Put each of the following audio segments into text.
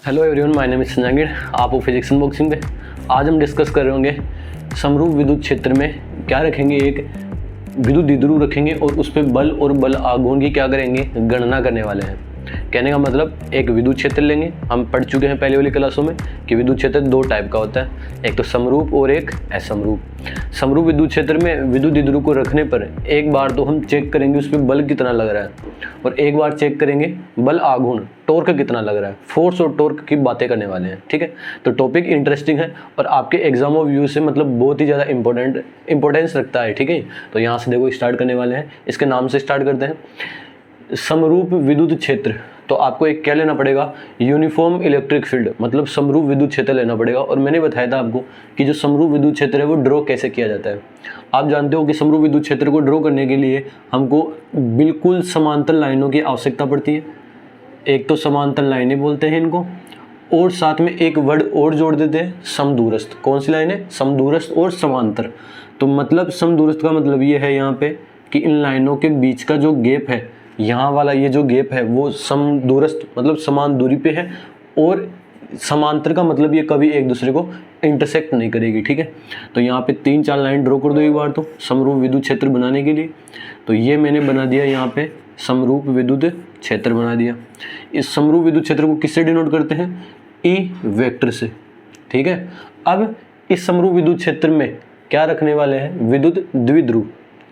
Hello everyone, my name is Sanjay. आप हो physics unboxing पे। आज हम डिस्कस कर रहे होंगे समरूप विद्युत क्षेत्र में क्या रखेंगे, एक विद्युत द्विध्रुव रखेंगे और उस पर बल और बल आघूर्ण की क्या करेंगे, गणना करने वाले हैं। कहने का मतलब एक विद्युत क्षेत्र लेंगे। हम पढ़ चुके हैं पहले वाली क्लासों में कि विद्युत क्षेत्र दो टाइप का होता है, एक तो समरूप और एक असमरूप। समरूप विद्युत क्षेत्र में विद्युत द्विध्रुव को रखने पर एक बार तो हम चेक करेंगे उस पर बल कितना लग रहा है, और एक बार चेक करेंगे बल आघूर्ण, टॉर्क कितना लग रहा है। फोर्स और टॉर्क की बातें करने वाले हैं, ठीक है। तो टॉपिक इंटरेस्टिंग है और आपके एग्जाम ऑफ व्यू से मतलब बहुत ही ज़्यादा इंपॉर्टेंस रखता है, ठीक है। तो यहाँ से देखो स्टार्ट करने वाले हैं, इसके नाम से स्टार्ट करते हैं। समरूप विद्युत क्षेत्र, तो आपको एक क्या लेना पड़ेगा, यूनिफॉर्म इलेक्ट्रिक फील्ड, मतलब समरूप विद्युत क्षेत्र लेना पड़ेगा। और मैंने बताया था आपको कि जो समरूप विद्युत क्षेत्र है वो ड्रॉ कैसे किया जाता है। आप जानते हो कि समरूप विद्युत क्षेत्र को ड्रॉ करने के लिए हमको बिल्कुल समांतर लाइनों की आवश्यकता पड़ती है। एक तो समांतर लाइनें बोलते हैं इनको, और साथ में एक वर्ड और जोड़ देते हैं, समदूरस्थ। कौन सी लाइन है, समदूरस्थ और समांतर। तो मतलब समदूरस्थ का मतलब ये है यहाँ पे कि इन लाइनों के बीच का जो गैप है, यहाँ वाला ये जो गैप है वो समदूरस्थ मतलब समान दूरी पे है, और समांतर का मतलब ये कभी एक दूसरे को इंटरसेक्ट नहीं करेगी, ठीक है। तो यहाँ पे 3-4 लाइन ड्रॉ कर दो एक बार तो समरूप विद्युत क्षेत्र बनाने के लिए। तो ये मैंने बना दिया, यहाँ पे समरूप विद्युत क्षेत्र बना दिया। इस समरूप विद्युत क्षेत्र को किससे डिनोट करते हैं, ई वेक्टर से, ठीक है। अब इस समरूप विद्युत क्षेत्र में क्या रखने वाले हैं, विद्युत द्विध्रुव,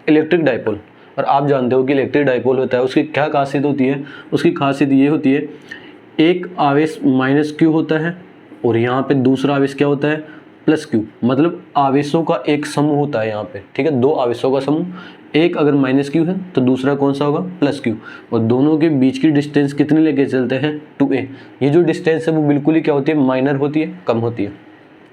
इलेक्ट्रिक डाइपोल। और आप जानते हो कि इलेक्ट्रिक डाइपोल होता है, उसकी क्या खासियत होती है, उसकी खासियत ये होती है, एक आवेश माइनस क्यू होता है और यहाँ पे दूसरा आवेश क्या होता है, प्लस क्यू। मतलब आवेशों का एक समूह होता है यहाँ पे, ठीक है, दो आवेशों का समूह। एक अगर माइनस क्यू है तो दूसरा कौन सा होगा, प्लस क्यू। और दोनों के बीच की डिस्टेंस कितनी लेके चलते हैं, 2a। ये जो डिस्टेंस है वो बिल्कुल ही क्या होती है, माइनर होती है, कम होती है।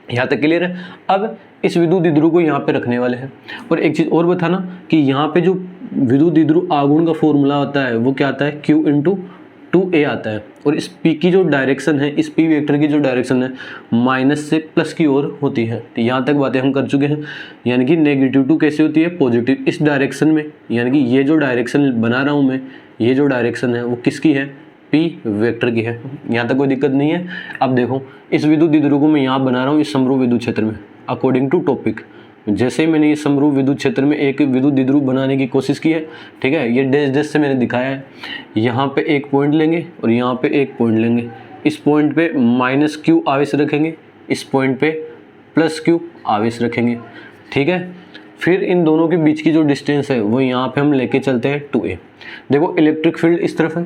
यहाँ तक क्लियर है। अब इस विद्युत द्विध्रुव को यहाँ पे रखने वाले हैं। और एक चीज़ और बताना कि यहाँ पे जो विद्युत द्विध्रुव आघूर्ण का फॉर्मूला होता है वो क्या आता है, Q × 2a आता है। और इस P की जो डायरेक्शन है, इस P वेक्टर की जो डायरेक्शन है माइनस से प्लस की ओर होती है। तो यहाँ तक बातें हम कर चुके हैं। यानी कि -2 कैसे होती है, पॉजिटिव इस डायरेक्शन में। यानी कि ये जो डायरेक्शन बना रहा हूँ मैं, ये जो डायरेक्शन है वो किसकी है, P वेक्टर की है। यहाँ तक कोई दिक्कत नहीं है। अब देखो इस विद्युत द्विध्रुव को मैं यहाँ बना रहा हूँ इस समरूप विद्युत क्षेत्र में अकॉर्डिंग टू टॉपिक। जैसे ही मैंने ये समरूप विद्युत क्षेत्र में एक विद्युत द्विध्रुव बनाने की कोशिश की है, ठीक है, ये डैश डैश से मैंने दिखाया है। यहाँ पे एक पॉइंट लेंगे और यहाँ पे एक पॉइंट लेंगे। इस पॉइंट पे -q आवेश रखेंगे, इस पॉइंट पे +q आवेश रखेंगे, ठीक है। फिर इन दोनों के बीच की जो डिस्टेंस है वो यहाँ पे हम लेके चलते हैं 2a। देखो इलेक्ट्रिक फील्ड इस तरफ है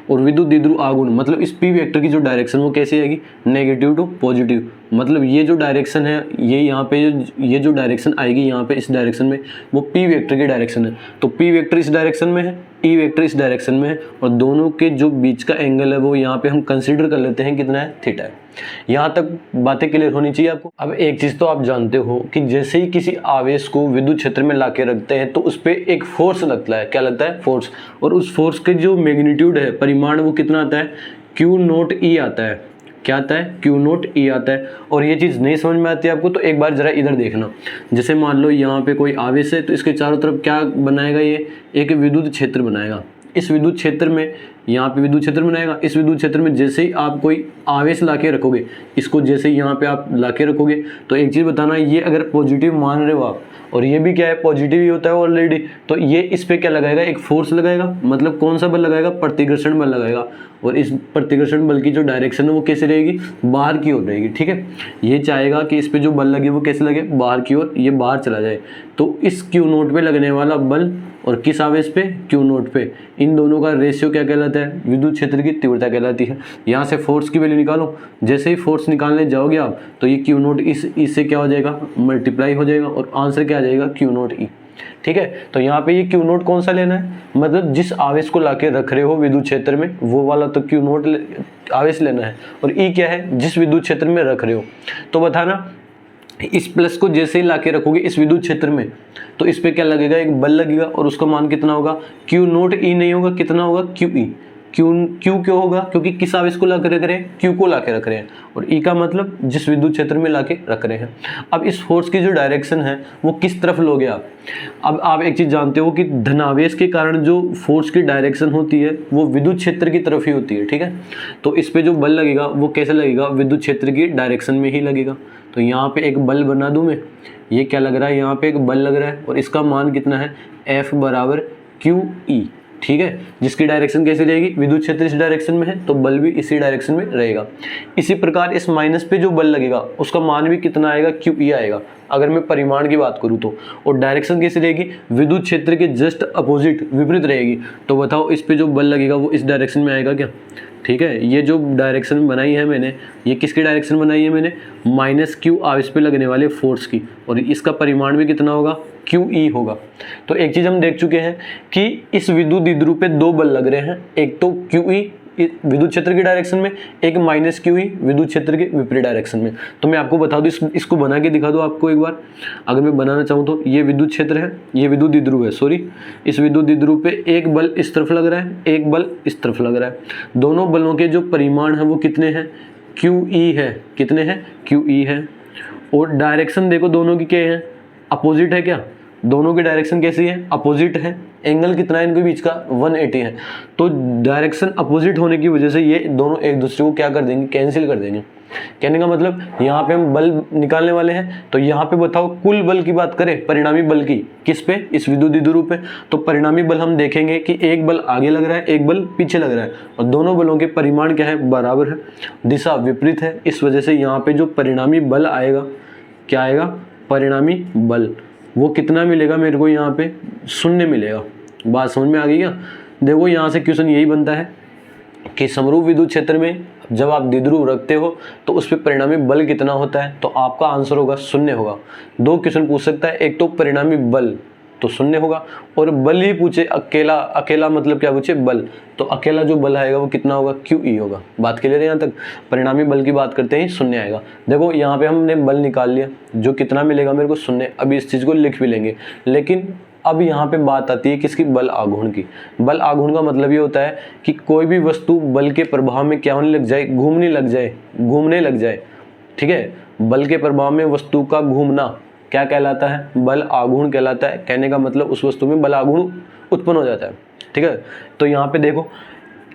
और विद्युत द्विध्रुव आघूर्ण मतलब इस P वेक्टर की जो डायरेक्शन वो कैसी आएगी, नेगेटिव टू पॉजिटिव। मतलब ये जो डायरेक्शन है, ये यहाँ पे ये जो डायरेक्शन आएगी यहाँ पे इस डायरेक्शन में, वो P वेक्टर की डायरेक्शन है। तो P वेक्टर इस डायरेक्शन में है, E वेक्टर इस डायरेक्शन में है, और दोनों के जो बीच का एंगल है वो यहाँ पे हम कंसीडर कर लेते हैं कितना है, थीटा है। यहाँ तक बातें क्लियर होनी चाहिए आपको। अब एक चीज़ तो आप जानते हो कि जैसे ही किसी आवेश को विद्युत क्षेत्र में लाके रखते हैं तो उस पर एक फोर्स लगता है। क्या लगता है, फोर्स। और उस फोर्स के जो मैग्नीट्यूड है, परिमाण, वो कितना आता है, Q0E आता है। क्या आता है, Q0E आता है। और ये चीज़ नहीं समझ में आती है आपको तो एक बार जरा इधर देखना। जैसे मान लो यहाँ पे कोई आवेश है तो इसके चारों तरफ क्या बनाएगा, ये एक विद्युत क्षेत्र बनाएगा। इस विद्युत क्षेत्र में यहाँ पे विद्युत क्षेत्र बनाएगा। इस विद्युत क्षेत्र में जैसे ही आप कोई आवेश लाके रखोगे, इसको जैसे ही यहाँ पे आप लाके रखोगे, तो एक चीज़ बताना, ये अगर पॉजिटिव मान रहे हो आप, और ये भी क्या है, पॉजिटिव ही होता है ऑलरेडी, तो ये इस पे क्या लगाएगा, एक फोर्स लगाएगा। मतलब कौन सा बल लगाएगा, प्रतिघर्षण बल लगाएगा। और इस प्रतिघर्षण बल की जो डायरेक्शन है वो कैसे रहेगी, बाहर की ओर रहेगी, ठीक है। ये चाहेगा कि इस पे जो बल लगे वो कैसे लगे, बाहर की ओर, ये बाहर चला जाए। तो इस Q0 पे लगने वाला बल और किस आवेश पे, Q0 पे, इन दोनों का रेशियो क्या कहलाता है, विद्युत क्षेत्र की तीव्रता कहलाती है। यहाँ से फोर्स की वैल्यू निकालो। जैसे ही फोर्स निकालने जाओगे आप तो ये Q0 इससे क्या हो जाएगा, मल्टीप्लाई हो जाएगा, और आंसर क्या आ जाएगा, Q0E, ठीक है। तो यहाँ पे ये Q0 कौन सा लेना है, मतलब जिस आवेश को लाके रख रहे हो विद्युत क्षेत्र में वो वाला तो Q0 आवेश लेना है। और E क्या है, जिस विद्युत क्षेत्र में रख रहे हो। तो बताना इस प्लस को जैसे ही लाके रखोगे इस विद्युत क्षेत्र में तो इस पे क्या लगेगा, एक बल लगेगा, और उसका मान कितना होगा, Q0E नहीं होगा, कितना होगा, QE। क्यू क्यों होगा, क्योंकि किस आवेश को ला के रख रहे हैं, क्यू को ला के रख रहे हैं, और ई का मतलब जिस विद्युत क्षेत्र में ला के रख रहे हैं। अब इस फोर्स की जो डायरेक्शन है वो किस तरफ लोगे आप। अब आप एक चीज जानते हो कि धनावेश के कारण जो फोर्स की डायरेक्शन होती है वो विद्युत क्षेत्र की तरफ ही होती है, ठीक है। तो इस पे जो बल लगेगा वो कैसे लगेगा, विद्युत क्षेत्र की डायरेक्शन में ही लगेगा। तो यहाँ पे एक बल बना दूं मैं, ये क्या लग रहा है, यहाँ पे एक बल लग रहा है और इसका मान कितना है, F बराबर QE, ठीक है। जिसकी डायरेक्शन कैसे रहेगी, विद्युत क्षेत्र इस डायरेक्शन में है तो बल भी इसी डायरेक्शन में रहेगा। इसी प्रकार इस माइनस पे जो बल लगेगा उसका मान भी कितना आएगा, QE आएगा, अगर मैं परिमाण की बात करूँ तो। और डायरेक्शन कैसी रहेगी, विद्युत क्षेत्र के जस्ट अपोजिट, विपरीत रहेगी। तो बताओ इस पे जो बल लगेगा वो इस डायरेक्शन में आएगा क्या, ठीक है। ये जो डायरेक्शन बनाई है मैंने, ये किसकी डायरेक्शन बनाई है मैंने, -Q आवेश पे लगने वाले फोर्स की, और इसका परिमाण भी कितना होगा, QE होगा। तो एक चीज हम देख चुके हैं कि इस विद्युत द्विध्रुव पे दो बल लग रहे हैं, एक तो QE विद्युत क्षेत्र की डायरेक्शन में, एक -QE विद्युत क्षेत्र के विपरीत डायरेक्शन में। तो मैं आपको बता दूं, इसको बना के दिखा दूं आपको एक बार, अगर मैं बनाना चाहूँ तो। ये विद्युत क्षेत्र है, ये विद्युत द्विध्रुव है, सॉरी, इस विद्युत द्विध्रुव पे एक बल इस तरफ लग रहा है, एक बल इस तरफ लग रहा है। दोनों बलों के जो परिमाण है वो कितने हैं, QE है, कितने हैं, QE है। और डायरेक्शन देखो दोनों की क्या है, अपोजिट है क्या, दोनों की डायरेक्शन कैसी है, अपोजिट है। एंगल कितना है इनके बीच का, 180 है। तो डायरेक्शन अपोजिट होने की वजह से ये दोनों एक दूसरे को क्या कर देंगे, कैंसिल कर देंगे। कहने का मतलब यहाँ पे हम बल निकालने वाले हैं, तो यहाँ पे बताओ कुल बल की बात करें, परिणामी बल की, किस पे, इस विद्युत द्विध्रुव पे। तो परिणामी बल हम देखेंगे कि एक बल आगे लग रहा है, एक बल पीछे लग रहा है, और दोनों बलों के परिमाण क्या है, बराबर है, दिशा विपरीत है। इस वजह से यहाँ पे जो परिणामी बल आएगा, क्या आएगा, परिणामी बल, वो कितना मिलेगा मेरे को, यहाँ पे 0 मिलेगा। बात समझ में आ गई क्या। देखो यहाँ से क्वेश्चन यही बनता है कि समरूप विद्युत क्षेत्र में जब आप द्विध्रुव रखते हो तो उस पर परिणामी बल कितना होता है, तो आपका आंसर होगा 0 होगा। दो क्वेश्चन पूछ सकता है, एक तो परिणामी बल तो 0 होगा, और बल ही पूछे अकेला, अकेला मतलब क्या पूछे, बल, तो अकेला जो बल आएगा वो कितना होगा, QE होगा। बात क्लियर है यहाँ तक। परिणामी बल की बात करते ही 0 आएगा। देखो यहाँ पे हमने बल निकाल लिया, जो कितना मिलेगा मेरे को, 0। अभी इस चीज़ को लिख भी लेंगे, लेकिन अब यहाँ पे बात आती है किसकी, बल आघूर्ण की। बल आघूर्ण का मतलब ये होता है कि कोई भी वस्तु बल के प्रभाव में क्या होने लग जाए, घूमने लग जाए, घूमने लग जाए, ठीक है। बल के प्रभाव में वस्तु का घूमना क्या कहलाता है, बल आघूर्ण कहलाता है। कहने का मतलब उस वस्तु में बल आघूर्ण उत्पन्न हो जाता है, ठीक है। तो यहाँ पे देखो,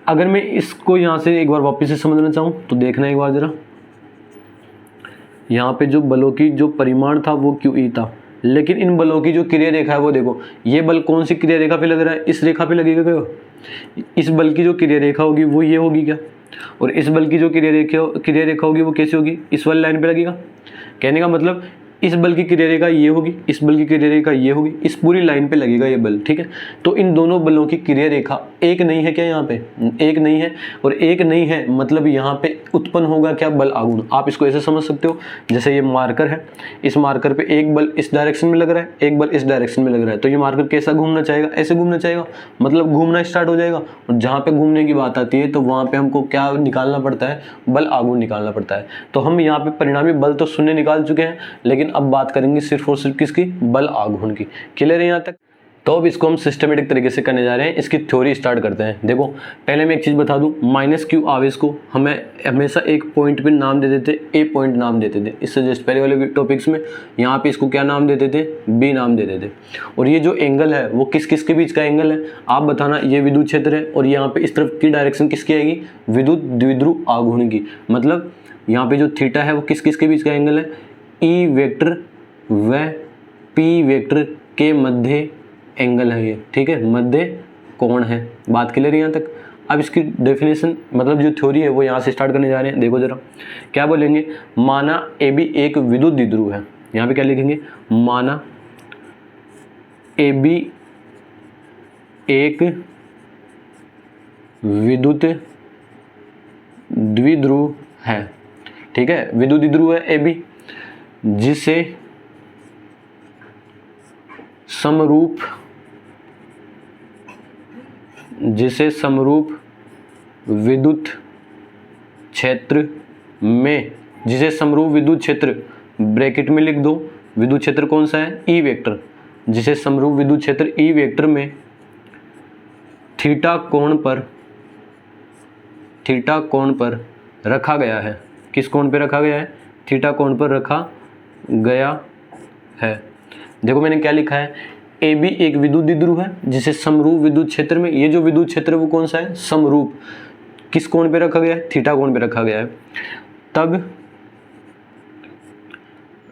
अगर मैं इसको यहाँ से एक बार वापस से समझना चाहूँ तो देखना एक बार जरा, यहाँ पे जो बलों की जो परिमाण था वो QE था, लेकिन इन बलों की जो क्रिया रेखा है वो देखो, ये बल कौन सी क्रिया रेखा पे लग रहा है, इस रेखा पे लगेगा क्या, इस बल की जो क्रिया रेखा होगी वो ये होगी क्या, और इस बल की जो क्रिया रेखा होगी वो कैसी होगी, इस वाली लाइन पे लगेगा। कहने का मतलब इस बल की क्रिया रेखा ये होगी, इस बल की क्रिया रेखा ये होगी, इस पूरी लाइन पे लगेगा ये बल, ठीक है। तो इन दोनों बलों की क्रिया रेखा एक नहीं है क्या, यहाँ पे एक नहीं है, और एक नहीं है मतलब यहाँ पे उत्पन्न होगा क्या, बल आघूर्ण। आप इसको ऐसे समझ सकते हो, जैसे ये मार्कर है, इस मार्कर पे एक बल इस डायरेक्शन में लग रहा है, एक बल इस डायरेक्शन में लग रहा है, तो ये मार्कर कैसा घूमना चाहेगा, ऐसे घूमना चाहेगा, मतलब घूमना स्टार्ट हो जाएगा। और जहाँ पे घूमने की बात आती है तो वहाँ पे हमको क्या निकालना पड़ता है, बल आघूर्ण निकालना पड़ता है। तो हम यहाँ पे परिणामी बल तो 0 निकाल चुके हैं, लेकिन अब बात करेंगे सिर्फ और सिर्फ किसकी, बल आघूर्ण की। क्लियर है यहाँ तक। तो अब इसको हम सिस्टमेटिक तरीके से करने जा रहे हैं, इसकी थ्योरी स्टार्ट करते हैं। देखो पहले मैं एक चीज़ बता दूं, -Q आवेश को हमें हमेशा एक पॉइंट पे नाम दे देते, A पॉइंट नाम देते थे। इससे जस्ट पहले वाले टॉपिक्स में यहाँ पे इसको क्या नाम देते थे, B नाम देते थे। और ये जो एंगल है वो किस किस के बीच का एंगल है, आप बताना। ये विद्युत क्षेत्र है और यहाँ पे इस तरफ की डायरेक्शन किसकी आएगी, विद्युत द्विध्रुव आघूर्ण की। मतलब यहाँ पे जो थीटा है वो किस किस के बीच का एंगल है, E वेक्टर व P वेक्टर के मध्य एंगल है ये, ठीक है, मध्य कोण है। बात क्लियर है यहाँ तक। अब इसकी डेफिनेशन मतलब जो थ्योरी है वो यहाँ से स्टार्ट करने जा रहे हैं। देखो जरा क्या बोलेंगे, माना AB एक विद्युत द्विध्रुव है। यहाँ पे क्या लिखेंगे, माना AB एक विद्युत द्विध्रुव है, ठीक है, विद्युत द्विध्रुव है AB, जिसे समरूप विद्युत क्षेत्र में, जिसे समरूप विद्युत क्षेत्र ब्रैकेट में लिख दो, विद्युत क्षेत्र कौन सा है, E वेक्टर, जिसे समरूप विद्युत क्षेत्र E वेक्टर में थीटा कोण पर थीटा कोण पर रखा गया है। किस कोण पे रखा गया है? थीटा कोण पर रखा गया है। देखो मैंने क्या लिखा है, ए बी एक विद्युत द्विध्रुव है जिसे समरूप विद्युत क्षेत्र में, ये जो विद्युत क्षेत्र है वो कौन सा है? समरूप। किस कोण पे रखा गया है? थीटा कोण पे रखा गया है। तब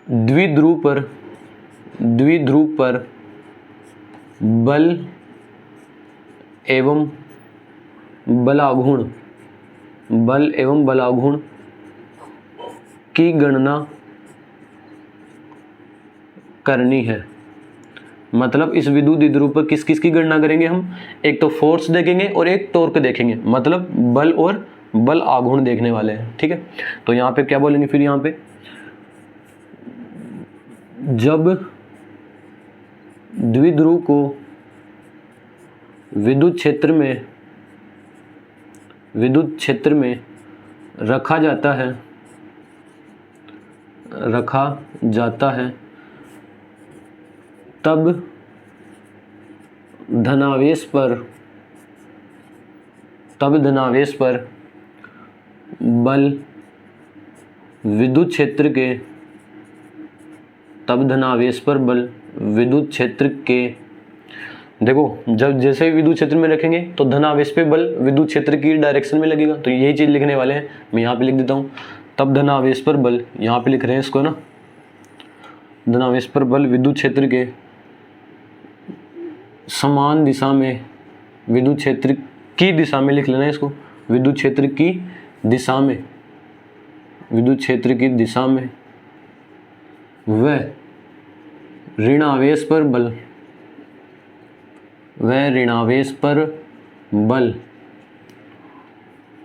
द्विध्रुव पर बल एवं बलाघूर्ण की गणना करनी है। मतलब इस विद्युत द्विध्रुव पर किस किस की गणना करेंगे हम? एक तो फोर्स देखेंगे और एक टॉर्क देखेंगे, मतलब बल और बल आघूर्ण देखने वाले हैं। ठीक है, तो यहाँ पे क्या बोलेंगे फिर? यहाँ पे जब द्विध्रुव को विद्युत क्षेत्र में रखा जाता है तब धनावेश पर बल विद्युत क्षेत्र के देखो, जब जैसे विद्युत क्षेत्र में रखेंगे तो धनावेश पे बल विद्युत क्षेत्र की डायरेक्शन में लगेगा, तो यही चीज लिखने वाले हैं। मैं यहाँ पे लिख देता हूँ, तब धनावेश पर बल, यहाँ पे लिख रहे हैं इसको ना, धनावेश पर बल विद्युत क्षेत्र के समान दिशा में, विद्युत क्षेत्र की दिशा में लिख लेना है इसको, विद्युत क्षेत्र की दिशा में वह ऋणावेश पर बल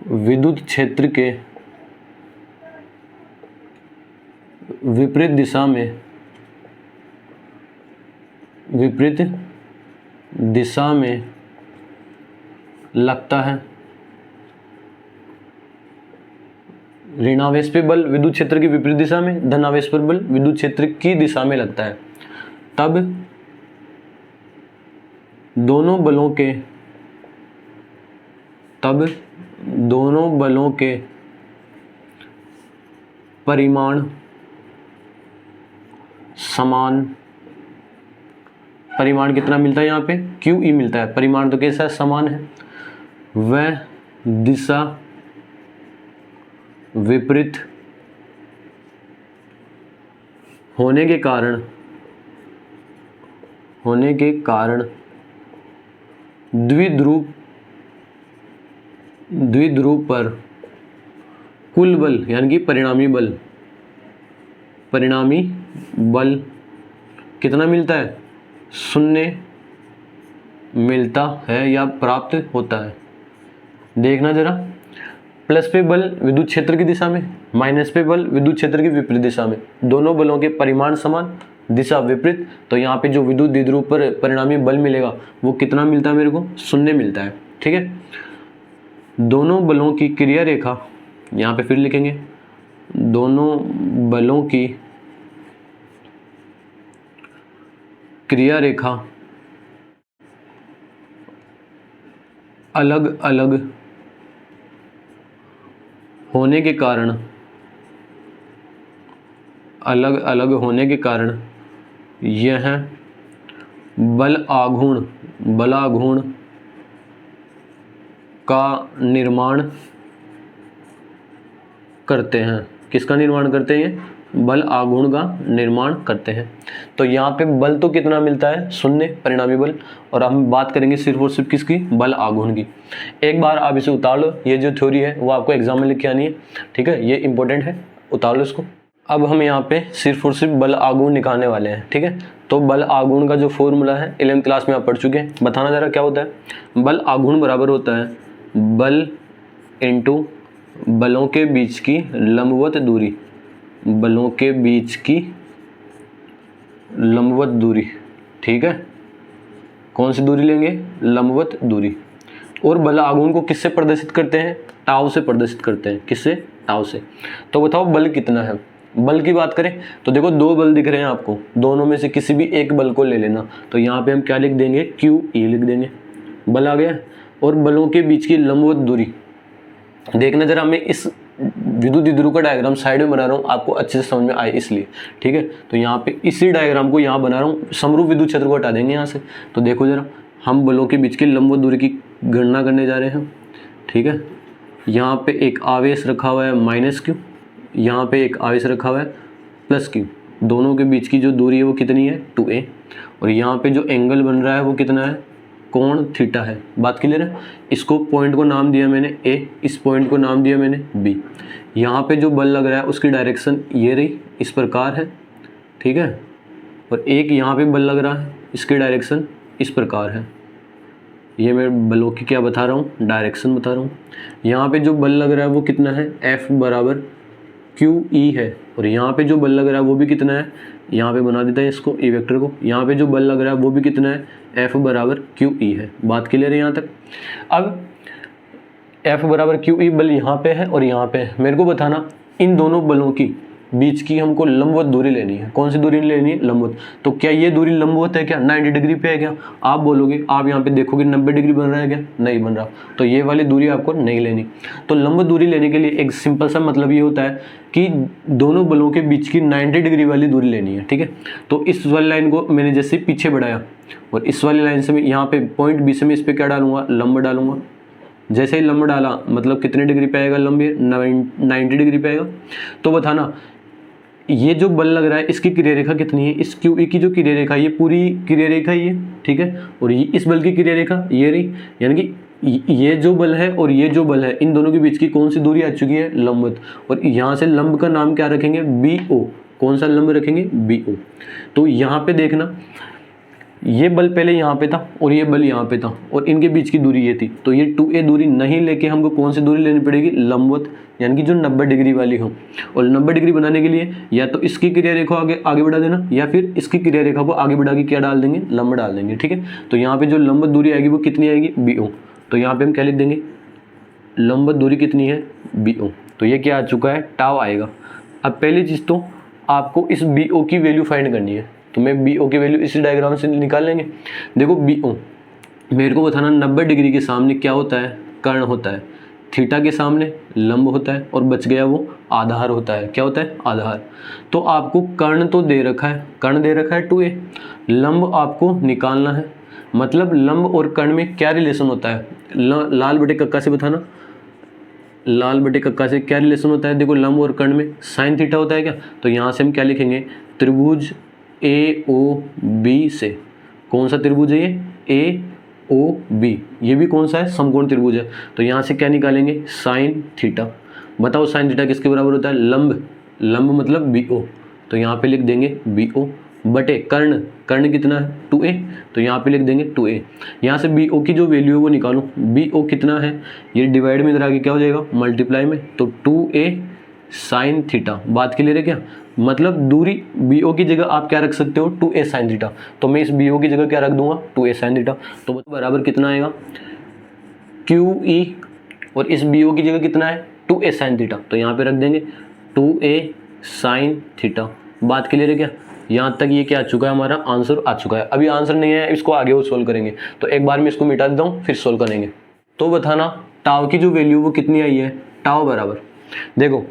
विद्युत क्षेत्र के विपरीत दिशा में लगता है। ऋणावेश पे बल विद्युत क्षेत्र की विपरीत दिशा में, धनावेश पर बल विद्युत क्षेत्र की दिशा में लगता है। तब दोनों बलों के परिमाण समान, परिमाण कितना मिलता है यहाँ पे? QE मिलता है। परिमाण तो कैसा है? समान है। वह दिशा विपरीत होने के कारण द्विध्रुव पर कुल बल यानी कि परिणामी बल कितना मिलता है? 0 मिलता है या प्राप्त होता है। देखना जरा, प्लस पे बल विद्युत क्षेत्र की दिशा में, माइनस पे बल विद्युत क्षेत्र की विपरीत दिशा में, दोनों बलों के परिमाण समान, दिशा विपरीत, तो यहाँ पे जो विद्युत द्विध्रुव पर परिणामी बल मिलेगा वो कितना मिलता है मेरे को? 0 मिलता है। ठीक है, दोनों बलों की क्रिया रेखा, यहाँ पे फिर लिखेंगे, दोनों बलों की क्रिया रेखा अलग अलग होने के कारण यह बलाघूर्ण का निर्माण करते हैं। किसका निर्माण करते हैं? बल आघूर्ण का निर्माण करते हैं। तो यहाँ पे बल तो कितना मिलता है? 0 परिणामी बल, और हम बात करेंगे सिर्फ और सिर्फ किसकी? बल आघूर्ण की। एक बार आप इसे उतार लो, ये जो थ्योरी है वो आपको एग्जाम में लिख के आनी है। ठीक है, ये इंपॉर्टेंट है, उतार लो इसको। अब हम यहाँ पे सिर्फ और सिर्फ बल आघूर्ण निकालने वाले हैं। ठीक है, तो बल आघूर्ण का जो फॉर्मूला है 11th क्लास में आप पढ़ चुके हैं, बताना जरा क्या होता है। बल आघूर्ण बराबर होता है बल इंटू बलों के बीच की लंबवत दूरी, बलों के बीच की लंबवत दूरी। ठीक है, कौन सी दूरी लेंगे? लंबवत दूरी। और बल आघूर्ण को किससे प्रदर्शित करते हैं? टाउ से प्रदर्शित करते हैं। किससे? टाउ से। तो बताओ बल कितना है? बल की बात करें तो देखो 2 बल दिख रहे हैं आपको, दोनों में से किसी भी एक बल को ले लेना। तो यहाँ पे हम क्या लिख देंगे? QE लिख देंगे, बल आ गया। और बलों के बीच की लंबवत दूरी, देखना जरा, मैं इस विद्युत द्विध्रुव का डायग्राम साइड में बना रहा हूँ, आपको अच्छे से समझ में आए इसलिए, ठीक है। तो यहाँ पे इसी डायग्राम को यहाँ बना रहा हूँ, समरूप विद्युत क्षेत्र को हटा देंगे यहाँ से। तो देखो जरा, हम बलों के बीच की लंबवत दूरी की गणना करने जा रहे हैं, ठीक है। यहाँ पे एक आवेश रखा हुआ है -q, यहाँ पे एक आवेश रखा हुआ है +q, दोनों के बीच की जो दूरी है वो कितनी है 2a, और यहाँ पे जो एंगल बन रहा है वो कितना है, कोण थीटा है। बात क्लियर है। इसको पॉइंट को नाम दिया मैंने a, इस पॉइंट को नाम दिया मैंने b। यहाँ पे जो बल लग रहा है उसकी डायरेक्शन ये रही, इस प्रकार है, ठीक है। और एक यहाँ पे बल लग रहा है, इसकी डायरेक्शन इस प्रकार है। ये मैं बलों की क्या बता रहा हूँ, डायरेक्शन बता रहा हूँ। यहाँ पे जो बल लग रहा है वो कितना है, F बराबर QE है, और यहाँ पे जो बल लग रहा है वो भी कितना है, यहाँ पे बना देते हैं इसको E वेक्टर को। यहाँ पे जो बल लग रहा है वो भी कितना है, F बराबर QE है। बात क्लियर है यहाँ तक। अब F बराबर QE बल यहाँ पे है और यहाँ पे है। मेरे को बताना इन दोनों बलों की बीच की हमको लंबवत दूरी लेनी है। कौन सी दूरी लेनी है, लंबवत। तो क्या ये दूरी लंबवत है क्या, 90 डिग्री पे है क्या। आप बोलोगे, आप यहाँ पे देखोगे 90 डिग्री बन रहा है क्या, नहीं बन रहा, तो ये वाली दूरी आपको नहीं लेनी। तो लंबवत दूरी लेने के लिए एक सिंपल सा मतलब ये होता है कि दोनों बलों के बीच की 90 डिग्री वाली दूरी लेनी है, ठीक है। तो इस वाली लाइन को मैंने जैसे पीछे बढ़ाया और इस वाली लाइन से मैं यहाँ पे पॉइंट बी से मैं इस पर क्या डालूंगा, लंब डालूंगा। जैसे ही लंब डाला मतलब कितने डिग्री पे आएगा, लंब 90 डिग्री पे आएगा। तो बताना ये जो बल लग रहा है इसकी क्रिया रेखा कितनी है, इस QE की जो क्रिया रेखा ये पूरी क्रिया रेखा ही है, ठीक है। और ये इस बल की क्रिया रेखा ये रही, यानी कि ये जो बल है और ये जो बल है इन दोनों के बीच की कौन सी दूरी आ चुकी है, लंबवत। और यहाँ से लंब का नाम क्या रखेंगे, BO। कौन सा लंब रखेंगे, BO। तो यहाँ पे देखना ये बल पहले यहाँ पे था और ये बल यहाँ पे था और इनके बीच की दूरी ये थी। तो ये 2a दूरी नहीं लेके हमको कौन सी दूरी लेनी पड़ेगी, लंबवत, यानी कि जो 90 डिग्री वाली हो। और 90 डिग्री बनाने के लिए या तो इसकी क्रिया रेखा आगे बढ़ा देना या फिर इसकी क्रिया रेखा को आगे बढ़ा के क्या डाल देंगे, लंब डाल देंगे, ठीक है। तो यहाँ पे जो लंबवत दूरी आएगी वो कितनी आएगी, BO। तो यहाँ पे हम क्या लिख देंगे, लंबवत दूरी कितनी है, BO। तो ये क्या आ चुका है, टाउ आएगा। अब पहली चीज़ तो आपको इस BO की वैल्यू फाइंड करनी है। तो मैं BO की वैल्यू इसी डायग्राम से निकाल लेंगे। देखो BO मेरे को बताना 90 डिग्री के सामने क्या होता है, कर्ण होता है, थीटा के सामने लंब होता है और बच गया वो आधार होता है। क्या होता है, आधार। तो आपको कर्ण तो दे रखा है, कर्ण दे रखा है 2a, लंब आपको निकालना है। मतलब लंब और कर्ण में क्या रिलेशन होता है, लाल बटे कक्का से बताना, लाल बटे कक्का से क्या रिलेशन होता है। देखो लंब और कर्ण में साइन थीटा होता है क्या। तो यहाँ से हम क्या लिखेंगे, त्रिभुज AOB से, कौन सा त्रिभुज है ये, AOB, ये भी कौन सा है, समकोण त्रिभुज है। तो यहाँ से क्या निकालेंगे, साइन थीटा। बताओ साइन थीटा किसके बराबर होता है, लंब, लंब मतलब BO। तो यहाँ पे लिख देंगे BO बटे कर्ण, कर्ण कितना है 2a, तो यहाँ पे लिख देंगे 2a। यहाँ से BO की जो वैल्यू है वो निकालो, BO कितना है, ये डिवाइड में इधर आगे क्या हो जाएगा, मल्टीप्लाई में, तो 2a साइन थीटा। बात क्लियर है क्या। मतलब दूरी BO की जगह आप क्या रख सकते हो, 2a साइन थीटा। तो मैं इस BO की जगह क्या रख दूंगा, 2a साइन थीटा। तो बराबर कितना आएगा, QE, और इस BO की जगह कितना है, 2a साइन थीटा। तो यहाँ पे रख देंगे 2a साइन थीटा। बात क्लियर है क्या। यहाँ तक ये क्या आ चुका है, हमारा आंसर आ चुका है। अभी आंसर नहीं है, इसको आगे वो सोल्व करेंगे। तो एक बार मैं इसको मिटा देता हूँ फिर सोल्व करेंगे। तो बताना टाउ की जो वैल्यू वो कितनी आई है, टाउ बराबर, देखो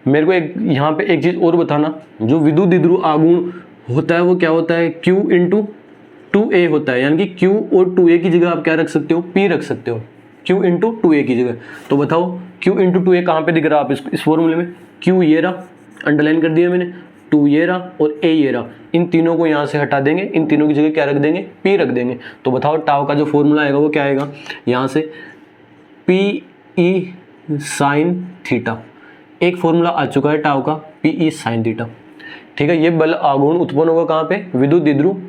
मेरे को एक यहाँ पे एक चीज़ और बताना, जो विद्युत द्विध्रुव आघूर्ण होता है वो क्या होता है, Q इंटू 2a होता है। यानी कि Q और 2a की जगह आप क्या रख सकते हो, P रख सकते हो, Q इंटू 2a की जगह। तो बताओ Q इंटू 2a कहाँ पे दिख रहा है आप इस फॉर्मूले में, Q ये रहा, अंडरलाइन कर दिया मैंने, 2 ये रहा और a ये रहा। इन तीनों को यहाँ से हटा देंगे, इन तीनों की जगह क्या रख देंगे, P रख देंगे। तो बताओ टाउ का जो फॉर्मूला आएगा वो क्या आएगा, यहाँ से PE साइन थीटा। एक फॉर्मूला आ चुका है टाउ का, PE साइन थीटा, ठीक है। ये बल आघूर्ण उत्पन्न होगा कहाँ पे, विद्युत द्विध्रुव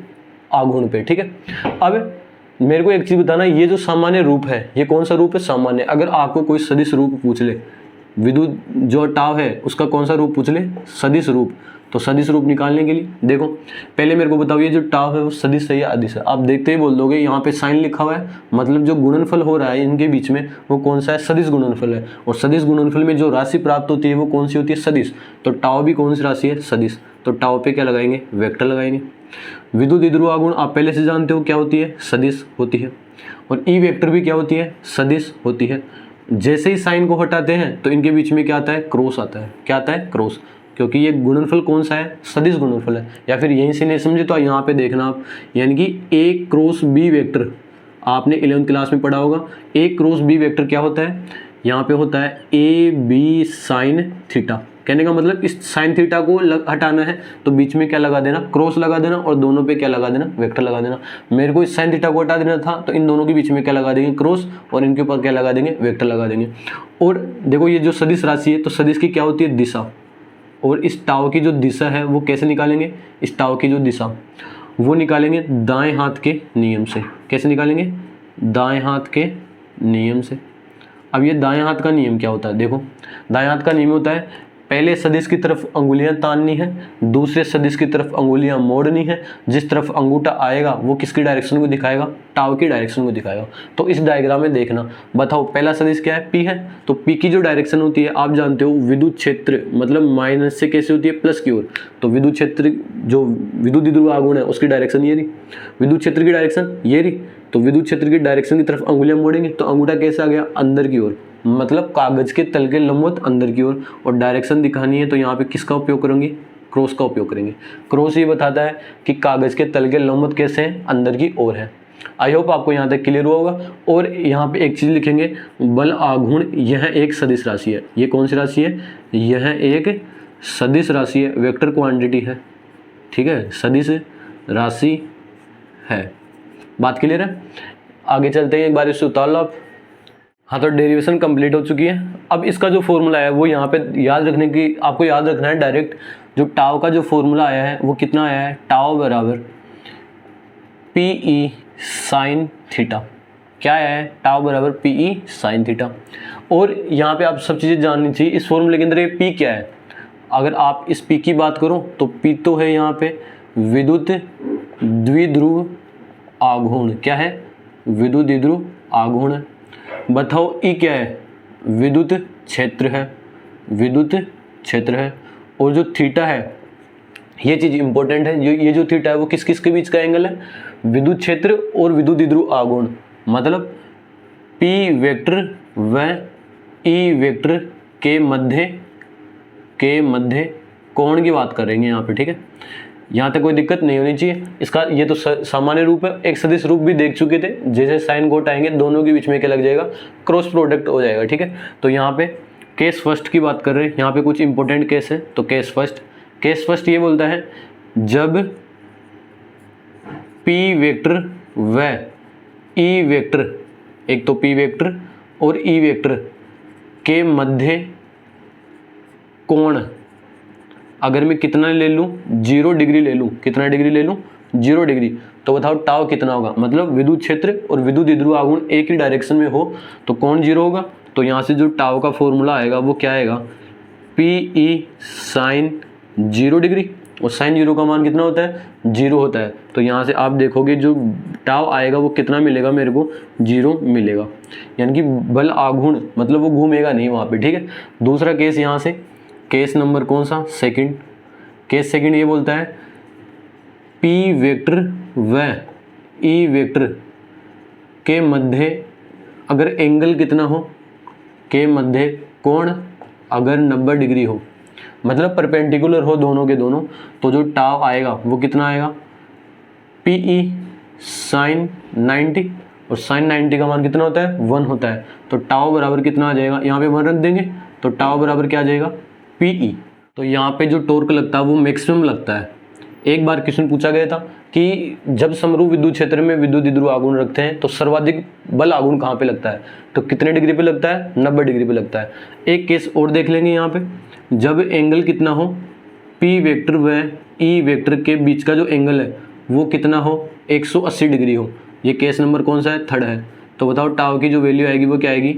आघूर्ण पे, ठीक है। अब मेरे को एक चीज बताना, ये जो सामान्य रूप है ये कौन सा रूप है, सामान्य। अगर आपको कोई सदिश रूप पूछ ले, विद्युत जो टाव है उसका कौन सा रूप पूछ ले, सदिश रूप, तो सदिश रूप निकालने के लिए देखो पहले मेरे को बताओ ये जो टाव है वो सदिश है या अदिश है। आप देखते ही बोल दोगे यहाँ पे साइन लिखा हुआ है, मतलब जो गुणनफल हो रहा है इनके बीच में वो कौन सा है, सदिश गुणनफल है। और सदिश गुणनफल में जो राशि प्राप्त होती है वो कौन सी होती है, सदिश। तो टाव भी कौन सी राशि है, सदिश। तो टाव पे क्या लगाएंगे, वेक्टर लगाएंगे। विद्युत द्विध्रुव आघूर्ण आप पहले से जानते हो क्या होती है, सदिश होती है। और ई वेक्टर भी क्या होती है, सदिश होती है। जैसे ही साइन को हटाते हैं तो इनके बीच में क्या आता है, क्रॉस आता है। क्या आता है, क्रॉस, क्योंकि ये गुणनफल कौन सा है, सदिश गुणनफल है। या फिर यहीं से नहीं समझे तो यहाँ पे देखना आप, यानी कि ए क्रॉस बी वेक्टर, आपने 11वीं क्लास में पढ़ा होगा। ए क्रॉस बी वेक्टर क्या होता है, यहाँ पे होता है ए बी साइन थीटा। कहने का मतलब इस साइन थीटा को हटाना है तो बीच में क्या लगा देना, क्रॉस लगा देना, और दोनों पे क्या लगा देना, वेक्टर लगा देना। मेरे को इस साइन थीटा को हटा देना था तो इन दोनों के बीच में क्या लगा देंगे, क्रॉस, और इनके ऊपर क्या लगा देंगे, वेक्टर लगा देंगे। और देखो ये जो सदिश राशि है तो सदिश की क्या होती है, दिशा, और इस टाव की जो दिशा है वो कैसे निकालेंगे, इस टाव की जो दिशा वो निकालेंगे दाएं हाथ के नियम से। कैसे निकालेंगे, दाएं हाथ के नियम से। अब ये दाएं हाथ का नियम क्या होता है, देखो दाएं हाथ का नियम होता है पहले सदिश की तरफ अंगुलियां ताननी है, दूसरे सदिश की तरफ अंगुलियां मोड़नी है। जिस तरफ अंगूठा आएगा वो किसकी डायरेक्शन को दिखाएगा, टाव की डायरेक्शन को दिखाएगा। तो इस डायग्राम में देखना, बताओ पहला सदिश क्या है, पी है, तो पी की जो डायरेक्शन होती है आप जानते हो, विद्युत क्षेत्र मतलब माइनस से कैसे होती है, प्लस की ओर। तो विद्युत क्षेत्र जो विद्युत द्विध्रुव आघूर्ण है उसकी डायरेक्शन ये रही, विद्युत क्षेत्र की डायरेक्शन ये रही। तो विद्युत क्षेत्र की डायरेक्शन की तरफ अंगुलियां मोड़ेंगे तो अंगूठा कैसे आ गया, अंदर की ओर, मतलब कागज के तल के लंबवत अंदर की ओर। और डायरेक्शन दिखानी है तो यहाँ पे किसका उपयोग करेंगे, क्रॉस का उपयोग करेंगे। क्रॉस ये बताता है कि कागज के तल के लंबवत कैसे हैं, अंदर की ओर है। आई होप आपको यहाँ तक क्लियर हुआ होगा। और यहाँ पे एक चीज़ लिखेंगे, बल आघूर्ण यह एक सदिश राशि है। ये कौन सी राशि है, यह एक सदिश राशि है, वेक्टर क्वांटिटी है, ठीक है, सदिश राशि है। बात क्लियर है, आगे चलते हैं, एक बार इससे उतार लो आप। हाँ, तो डेरिवेशन कंप्लीट हो चुकी है। अब इसका जो फॉर्मूला है वो यहाँ पे याद रखने की, आपको याद रखना है डायरेक्ट, जो टाव का जो फॉर्मूला आया है वो कितना आया है, टाव बराबर पी ई साइन थीटा। क्या आया है, टाव बराबर पी ई साइन थीटा। और यहाँ पे आप सब चीज़ें जाननी चाहिए, इस फॉर्मूले के अंदर ये पी क्या है। अगर आप इस पी की बात करो तो पी तो है यहाँ पे विद्युत द्विध्रुव आघूर्ण। क्या है, विद्युत द्विध्रुव आघूर्ण। बताओ ई क्या है, विद्युत क्षेत्र है, विद्युत क्षेत्र है। और जो थीटा है, ये चीज़ इंपॉर्टेंट है, ये जो थीटा है वो किस किस के बीच का एंगल है, विद्युत क्षेत्र और विद्युत द्विध्रुव आघूर्ण। मतलब पी वेक्टर व ई वेक्टर के मध्य कोण की बात करेंगे यहाँ पे, ठीक है। यहाँ तक कोई दिक्कत नहीं होनी चाहिए। इसका ये तो सामान्य रूप है, एक सदिश रूप भी देख चुके थे। जैसे साइन को हटाएंगे दोनों के बीच में क्या लग जाएगा, क्रॉस प्रोडक्ट हो जाएगा, ठीक है। तो यहाँ पे केस फर्स्ट की बात कर रहे हैं, यहाँ पे कुछ इंपॉर्टेंट केस है। तो केस फर्स्ट ये बोलता है जब पी वेक्टर व ई वेक्टर, एक तो पी वेक्टर और ई वेक्टर के मध्य कोण अगर मैं कितना ले लूँ, 0 डिग्री ले लूँ, कितना डिग्री ले लूँ, 0 डिग्री, तो बताओ टाव कितना होगा। मतलब विद्युत क्षेत्र और विद्युत द्विध्रुव आघूर्ण एक ही डायरेक्शन में हो तो कौन 0 होगा। तो यहाँ से जो टाव का फॉर्मूला आएगा वो क्या आएगा, पी ई साइन 0 डिग्री। और साइन 0 का मान कितना होता है, 0 होता है। तो यहाँ से आप देखोगे जो टाव आएगा वो कितना मिलेगा, मेरे को 0 मिलेगा। यानी कि बल आघूर्ण मतलब वो घूमेगा नहीं वहाँ पे, ठीक है। दूसरा केस यहाँ से, केस नंबर कौन सा, सेकंड। केस सेकंड ये बोलता है पी वेक्टर व ई वेक्टर के मध्य अगर एंगल कितना हो, के मध्य कोण अगर 90 डिग्री हो, मतलब परपेंडिकुलर हो दोनों के दोनों, तो जो टाव आएगा वो कितना आएगा, पी ई साइन 90। और साइन 90 का मान कितना होता है, 1 होता है। तो टाव बराबर कितना आ जाएगा, यहाँ पे 1 रख देंगे तो टाव बराबर क्या आ जाएगा, पी ई। तो यहाँ पे जो टॉर्क लगता है वो मैक्सिमम लगता है। एक बार क्वेश्चन पूछा गया था कि जब समरूप विद्युत क्षेत्र में विद्युत द्विध्रुव आघूर्ण रखते हैं तो सर्वाधिक बल आघूर्ण कहाँ पे लगता है, तो कितने डिग्री पे लगता है, 90 डिग्री पे लगता है। एक केस और देख लेंगे यहाँ पे, जब एंगल कितना हो, पी वेक्टर व ई वेक्टर के बीच का जो एंगल है वो कितना हो, 180 डिग्री हो। ये केस नंबर कौन सा है, थर्ड है। तो बताओ टाव की जो वैल्यू आएगी वो क्या आएगी,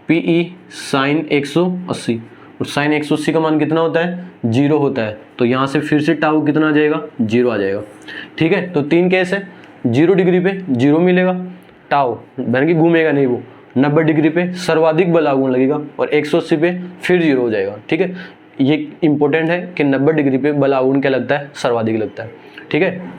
पी ई साइन 180। और साइन 180 का मान कितना होता है, 0 होता है। तो यहाँ से फिर से टाव कितना आ जाएगा, 0 आ जाएगा, ठीक है। तो 3 केस है, 0 डिग्री पे 0 मिलेगा, टाव यानी कि घूमेगा नहीं वो, 90 डिग्री पे सर्वाधिक बल आघूर्ण लगेगा, और 180 पे फिर 0 हो जाएगा, ठीक है। ये इंपॉर्टेंट है कि 90 डिग्री पे बल आघूर्ण क्या लगता है, सर्वाधिक लगता है, ठीक है।